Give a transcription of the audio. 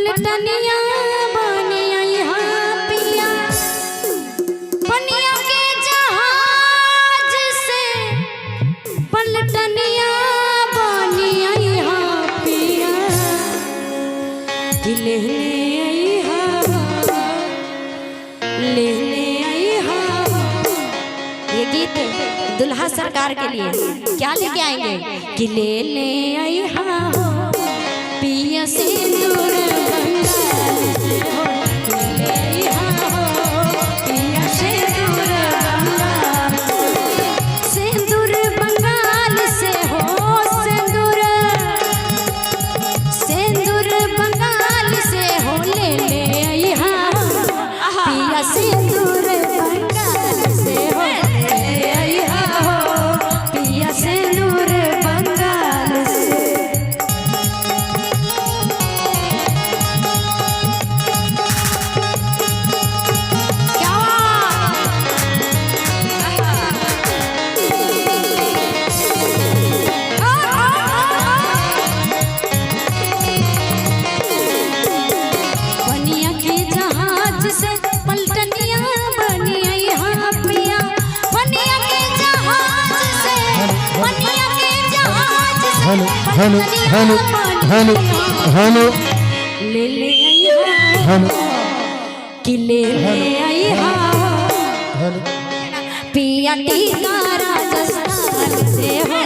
पलटनिया बनिया यहाँ पिया पनिया के जहाज से पलटनिया बनिया यहाँ पिया ले ये गीत दुल्हा सरकार के लिए क्या लेके आएंगे कि ले ले आई हाँ पिया सिंदूर बंगाल से हो सिंदूर बंगाल से हो ले ले आई हाँ पिया सिंदूर बंगाल से हो ले आई हाँ पिया सिंदूर बंगाल से। Hello hello hello hello hello ले ले आई हेलो कि ले ले आई हेलो पिया टीका राजस्थान से हो